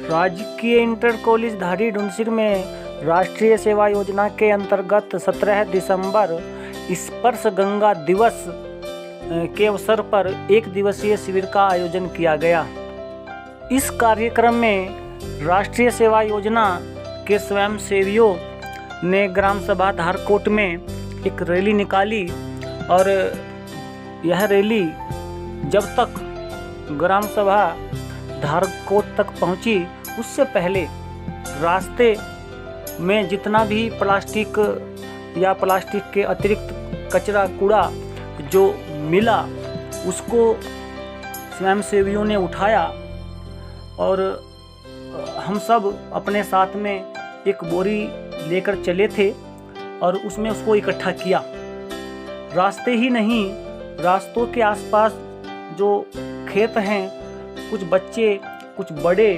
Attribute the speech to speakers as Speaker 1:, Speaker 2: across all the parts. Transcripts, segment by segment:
Speaker 1: राजकीय inter college धारी ढूंढसिर में राष्ट्रीय सेवा योजना के अंतर्गत 17 दिसंबर स्पर्श गंगा दिवस के अवसर पर एक दिवसीय शिविर का आयोजन किया गया। इस कार्यक्रम में राष्ट्रीय सेवा योजना के स्वयंसेवियों ने ग्राम सभा धारकोट में एक रैली निकाली और यह रैली जब तक ग्राम सभा धारकोट तक पहुंची उससे पहले रास्ते में जितना भी प्लास्टिक या प्लास्टिक के अतिरिक्त कचरा कूड़ा जो मिला उसको स्वयंसेवियों ने उठाया और हम सब अपने साथ में एक बोरी लेकर चले थे और उसमें उसको इकट्ठा किया। रास्ते ही नहीं, रास्तों के आसपास जो खेत हैं, कुछ बच्चे कुछ बड़े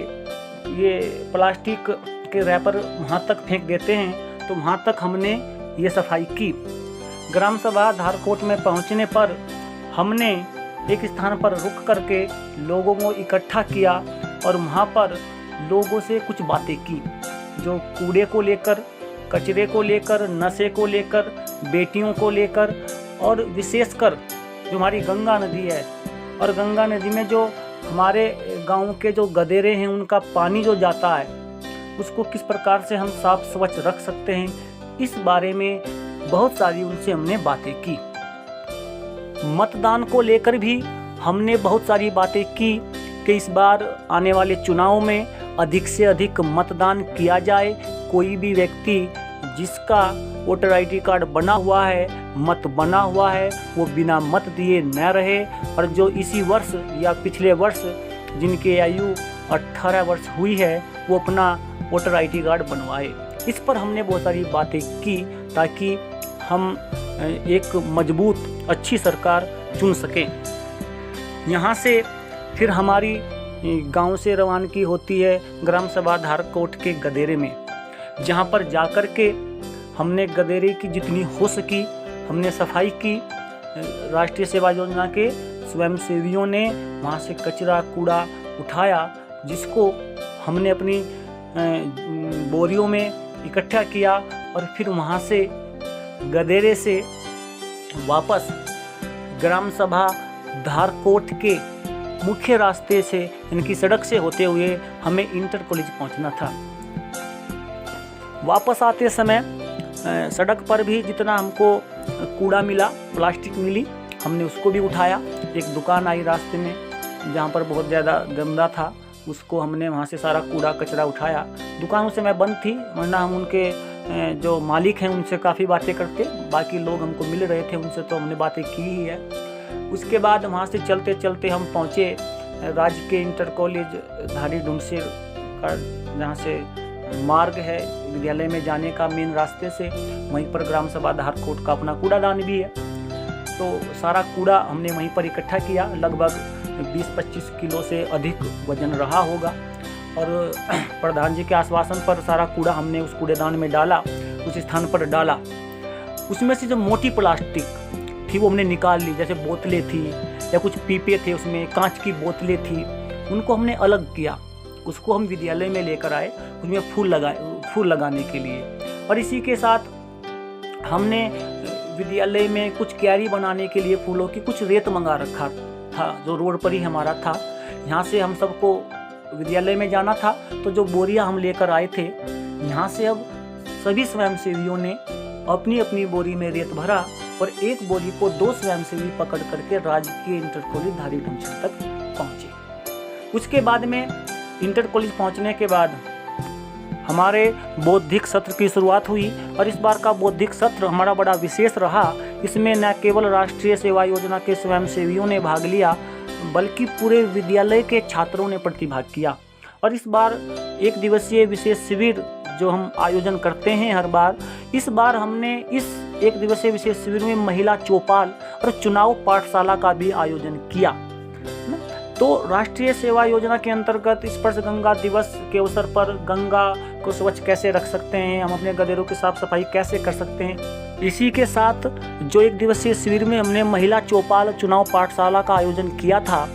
Speaker 1: ये प्लास्टिक के रैपर वहाँ तक फेंक देते हैं, तो वहाँ तक हमने ये सफाई की। ग्राम सभा धारकोट में पहुँचने पर हमने एक स्थान पर रुक करके लोगों को इकट्ठा किया और वहाँ पर लोगों से कुछ बातें की, जो कूड़े को लेकर, कचरे को लेकर, नशे को लेकर, बेटियों को लेकर और विशेषकर जो हमारी गंगा नदी है और गंगा नदी में जो हमारे गांव के जो गदेरे हैं उनका पानी जो जाता है उसको किस प्रकार से हम साफ स्वच्छ रख सकते हैं, इस बारे में बहुत सारी उनसे हमने बातें की। मतदान को लेकर भी हमने बहुत सारी बातें की कि इस बार आने वाले चुनाव में अधिक से अधिक मतदान किया जाए। कोई भी व्यक्ति जिसका वोटर आईडी कार्ड बना हुआ है, मत बना हुआ है, वो बिना मत दिए न रहे और जो इसी वर्ष या पिछले वर्ष जिनकी आयु 18 वर्ष हुई है वो अपना वोटर आईडी कार्ड बनवाए। इस पर हमने बहुत सारी बातें की ताकि हम एक मजबूत अच्छी सरकार चुन सकें। यहाँ से फिर हमारी गांव से रवानगी होती है ग्राम सभा धारकोट के गदेरे में, जहाँ पर जाकर के हमने गदेरे की जितनी हो सकी हमने सफाई की। राष्ट्रीय सेवा योजना के स्वयंसेवियों ने वहाँ से कचरा कूड़ा उठाया, जिसको हमने अपनी बोरियों में इकट्ठा किया और फिर वहाँ से गदेरे से वापस ग्राम सभा धारकोट के मुख्य रास्ते से इनकी सड़क से होते हुए हमें इंटर कॉलेज पहुँचना था। वापस आते समय सड़क पर भी जितना हमको कूड़ा मिला, प्लास्टिक मिली, हमने उसको भी उठाया। एक दुकान आई रास्ते में जहाँ पर बहुत ज़्यादा गंदा था, उसको हमने वहाँ से सारा कूड़ा कचरा उठाया। दुकान उस समय बंद थी, वरना हम उनके जो मालिक हैं उनसे काफ़ी बातें करते, बाकी लोग हमको मिल रहे थे उनसे तो हमने बातें की ही है। उसके बाद वहाँ से चलते चलते हम पहुँचे राजकीय इंटर कॉलेज धारी ढूंढसिर का, जहाँ से मार्ग है विद्यालय में जाने का मेन रास्ते से, वहीं पर ग्राम सभा धारकोट का अपना कूड़ादान भी है। तो सारा कूड़ा हमने वहीं पर इकट्ठा किया, लगभग 20-25 किलो से अधिक वजन रहा होगा और प्रधान जी के आश्वासन पर सारा कूड़ा हमने उस कूड़ेदान में डाला, उस स्थान पर डाला। उसमें से जो मोटी प्लास्टिक थी वो हमने निकाल ली, जैसे बोतलें थी या कुछ पीपे थे, उसमें कांच की बोतलें थी, उनको हमने अलग किया। उसको हम विद्यालय में लेकर आए, उसमें फूल लगाने के लिए। और इसी के साथ हमने विद्यालय में कुछ क्यारी बनाने के लिए फूलों की कुछ रेत मंगा रखा था, जो रोड पर ही हमारा था। यहाँ से हम सबको विद्यालय में जाना था, तो जो बोरियां हम लेकर आए थे, यहाँ से अब सभी स्वयंसेवियों ने अपनी अपनी बोरी में रेत भरा और एक बोरी को 2 स्वयंसेवी पकड़ करके राजकीय इंटर कॉलेज धारी ढूंढसिर तक पहुँचे। उसके बाद में इंटर कॉलेज पहुंचने के बाद हमारे बौद्धिक सत्र की शुरुआत हुई और इस बार का बौद्धिक सत्र हमारा बड़ा विशेष रहा। इसमें न केवल राष्ट्रीय सेवा योजना के स्वयंसेवियों ने भाग लिया, बल्कि पूरे विद्यालय के छात्रों ने प्रतिभाग किया। और इस बार एक दिवसीय विशेष शिविर जो हम आयोजन करते हैं हर बार, इस बार हमने इस एक दिवसीय विशेष शिविर में महिला चौपाल और चुनाव पाठशाला का भी आयोजन किया। तो राष्ट्रीय सेवा योजना के अंतर्गत स्पर्श गंगा दिवस के अवसर पर गंगा को स्वच्छ कैसे रख सकते हैं, हम अपने गदेरों की साफ सफाई कैसे कर सकते हैं, इसी के साथ जो एक दिवसीय शिविर में हमने महिला चौपाल चुनाव पाठशाला का आयोजन किया था,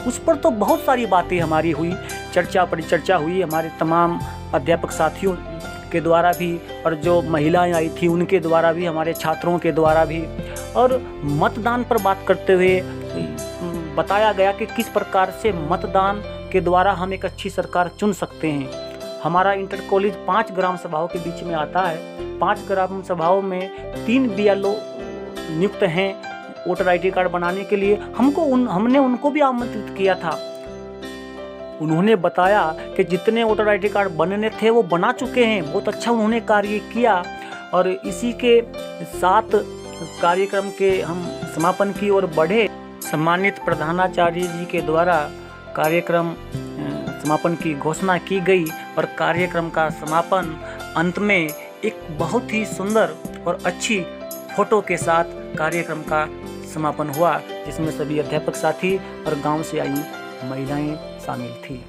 Speaker 1: उस पर तो बहुत सारी बातें हमारी हुई। चर्चा परिचर्चा हुई हमारे तमाम अध्यापक साथियों के द्वारा भी, और जो महिलाएं आई थी उनके द्वारा भी, हमारे छात्रों के द्वारा भी। और मतदान पर बात करते हुए बताया गया कि किस प्रकार से मतदान के द्वारा हम एक अच्छी सरकार चुन सकते हैं। हमारा इंटर कॉलेज 5 ग्राम सभाओं के बीच में आता है। 5 ग्राम सभाओं में 3 BLO नियुक्त हैं वोटर ID कार्ड बनाने के लिए। हमने उनको भी आमंत्रित किया था। उन्होंने बताया कि जितने वोटर ID कार्ड बनने थे वो बना चुके हैं। बहुत अच्छा उन्होंने कार्य किया। और इसी के साथ कार्यक्रम के हम समापन की ओर बढ़े। सम्मानित प्रधानाचार्य जी के द्वारा कार्यक्रम समापन की घोषणा की गई और कार्यक्रम का समापन अंत में एक बहुत ही सुंदर और अच्छी फोटो के साथ कार्यक्रम का समापन हुआ, जिसमें सभी अध्यापक साथी और गांव से आई महिलाएं शामिल थी।